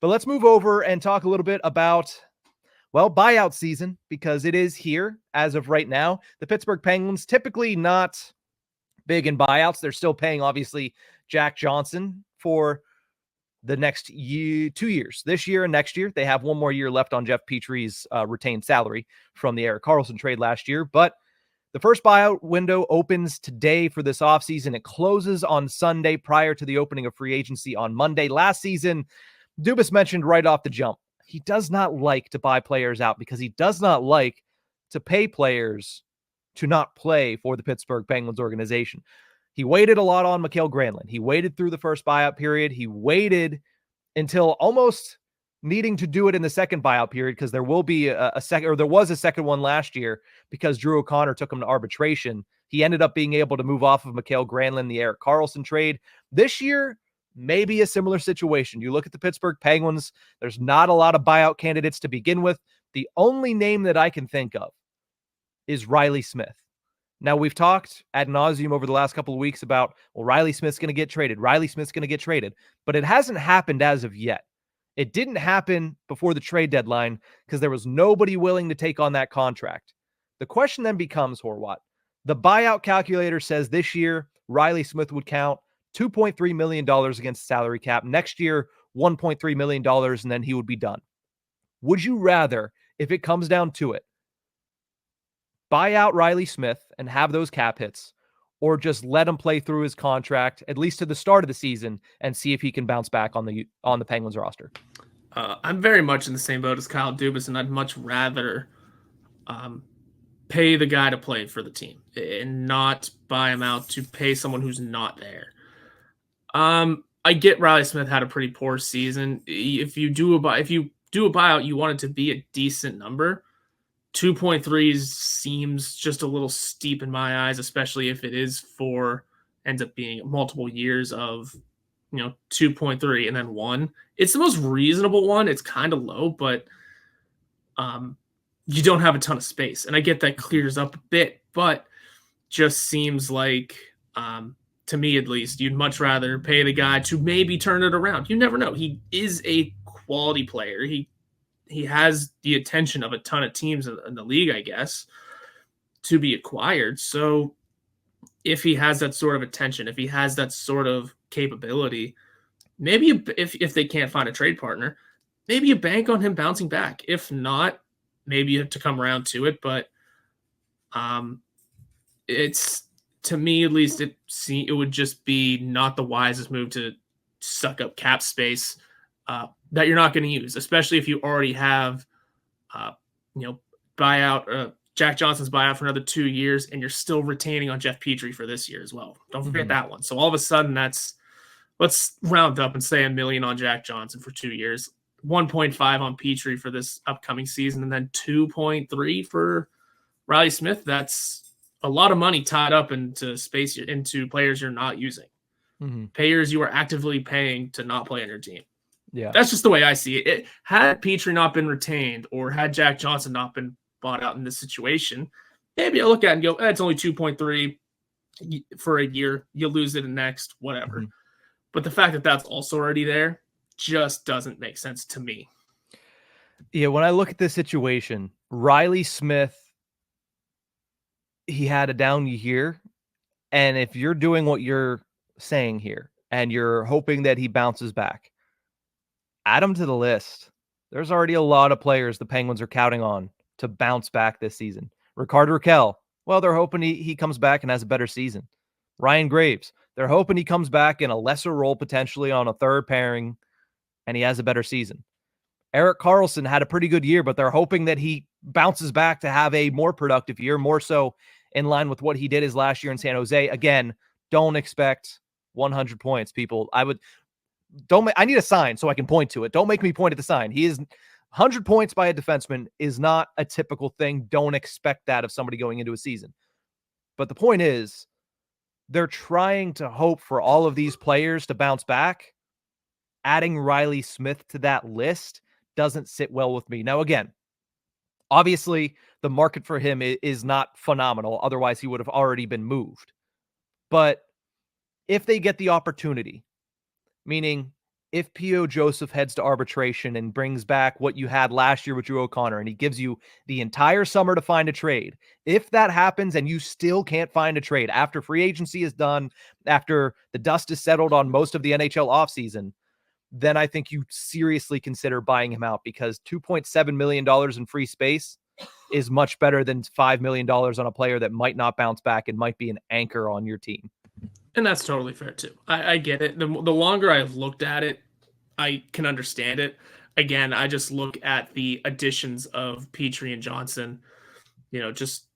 But let's move over and talk a little bit about, well, buyout season, because it is here as of right now. The Pittsburgh Penguins typically not big in buyouts. They're still paying, obviously, Jack Johnson for the next 2 years, this year and next year. They have one more year left on Jeff Petry's retained salary from the Erik Karlsson trade last year. But the first buyout window opens today for this offseason. It closes on Sunday prior to the opening of free agency on Monday. Last season, Dubas mentioned right off the jump, he does not like to buy players out because he does not like to pay players to not play for the Pittsburgh Penguins organization. He waited a lot on Mikael Granlund. He waited through the first buyout period. He waited until almost needing to do it in the second buyout period because there will be a second, or there was a second one last year because Drew O'Connor took him to arbitration. He ended up being able to move off of Mikael Granlund, the Erik Karlsson trade. This year, maybe a similar situation. You look at the Pittsburgh Penguins, there's not a lot of buyout candidates to begin with. The only name that I can think of is Reilly Smith. Now, we've talked ad nauseum over the last couple of weeks about, well, Reilly Smith's going to get traded. Reilly Smith's going to get traded. But it hasn't happened as of yet. It didn't happen before the trade deadline because there was nobody willing to take on that contract. The question then becomes, Horwat, the buyout calculator says this year, Reilly Smith would count $2.3 million against salary cap. Next year, $1.3 million, and then he would be done. Would you rather, if it comes down to it, buy out Reilly Smith and have those cap hits, or just let him play through his contract, at least to the start of the season, and see if he can bounce back on the Penguins roster? I'm very much in the same boat as Kyle Dubas, and I'd much rather pay the guy to play for the team and not buy him out to pay someone who's not there. I get Reilly Smith had a pretty poor season. If you do a buyout, you want it to be a decent number. 2.3 seems just a little steep in my eyes, especially if it ends up being multiple years of 2.3 and then 1. It's the most reasonable one. It's kind of low, but you don't have a ton of space. And I get that clears up a bit, but just seems like, to me at least, you'd much rather pay the guy to maybe turn it around. You never know. He is a quality player. He has the attention of a ton of teams in the league, I guess, to be acquired. So if he has that sort of attention, if he has that sort of capability, maybe if they can't find a trade partner, maybe you bank on him bouncing back. If not, maybe you have to come around to it. But it's, to me at least, it would just be not the wisest move to suck up cap space that you're not going to use, especially if you already have, buyout, Jack Johnson's buyout for another 2 years, and you're still retaining on Jeff Petry for this year as well. Don't forget that one. So all of a sudden, let's round up and say $1 million on Jack Johnson for 2 years, 1.5 on Petry for this upcoming season, and then 2.3 for Reilly Smith. That's a lot of money tied up into players you're not using. Players you are actively paying to not play on your team. Yeah, that's just the way I see it. Had Petry not been retained, or had Jack Johnson not been bought out in this situation, maybe I look at it and go, it's only 2.3 for a year. You lose it in next, whatever. But the fact that that's also already there just doesn't make sense to me. Yeah, when I look at this situation, Reilly Smith, he had a down year. And if you're doing what you're saying here and you're hoping that he bounces back, add him to the list. There's already a lot of players the Penguins are counting on to bounce back this season. Rickard Rakell, well, they're hoping he comes back and has a better season. Ryan Graves, they're hoping he comes back in a lesser role potentially on a third pairing and he has a better season. Erik Karlsson had a pretty good year, but they're hoping that he bounces back to have a more productive year, more so in line with what he did his last year in San Jose. Again, don't expect 100 points, people. I need a sign so I can point to it. Don't make me point at the sign. He is 100 points by a defenseman is not a typical thing. Don't expect that of somebody going into a season. But the point is, they're trying to hope for all of these players to bounce back. Adding Reilly Smith to that list doesn't sit well with me. Now, again, obviously, the market for him is not phenomenal. Otherwise, he would have already been moved. But if they get the opportunity, meaning if P.O. Joseph heads to arbitration and brings back what you had last year with Drew O'Connor, and he gives you the entire summer to find a trade, if that happens and you still can't find a trade after free agency is done, after the dust is settled on most of the NHL offseason, then I think you seriously consider buying him out, because $2.7 million in free space is much better than $5 million on a player that might not bounce back and might be an anchor on your team. And that's totally fair too. I get it. The longer I've looked at it, I can understand it. Again, I just look at the additions of Petrie and Johnson. Just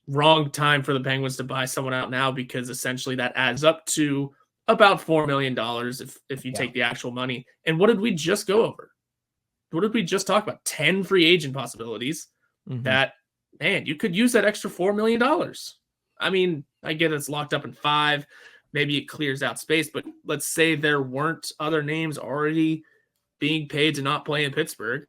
wrong time for the Penguins to buy someone out now, because essentially that adds up to about $4 million if you take the actual money. And what did we just go over? What did we just talk about? 10 free agent possibilities that, man, you could use that extra $4 million. I mean, I get it's locked up in 5. Maybe it clears out space, but let's say there weren't other names already being paid to not play in Pittsburgh.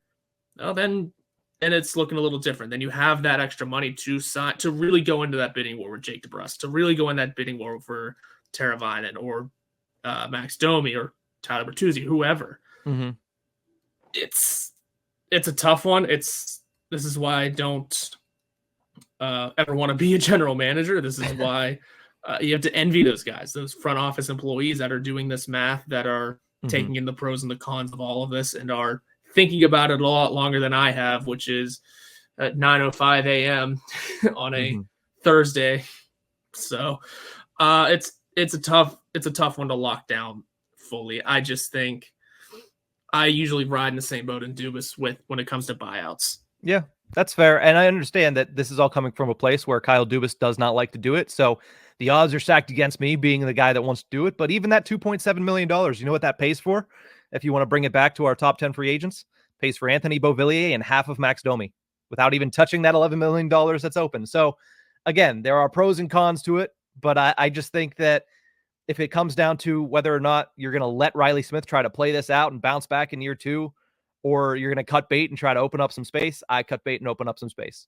Well, then it's looking a little different. Then you have that extra money to sign, to really go into that bidding war with Jake DeBrusk, to really go in that bidding war for Teravainen or Max Domi or Tyler Bertuzzi, whoever. It's a tough one. This is why I don't ever want to be a general manager. This is why you have to envy those guys, those front office employees that are doing this math, that are taking in the pros and the cons of all of this, and are thinking about it a lot longer than I have, which is at 9:05 a.m. on a Thursday. So it's a tough one to lock down fully. I just think I usually ride in the same boat in Dubas when it comes to buyouts. Yeah, that's fair. And I understand that this is all coming from a place where Kyle Dubas does not like to do it. So the odds are stacked against me being the guy that wants to do it. But even that $2.7 million, you know what that pays for? If you want to bring it back to our top 10 free agents, pays for Anthony Beauvillier and half of Max Domi without even touching that $11 million that's open. So again, there are pros and cons to it, but I just think that if it comes down to whether or not you're going to let Reilly Smith try to play this out and bounce back in year 2, or you're going to cut bait and try to open up some space, I cut bait and open up some space.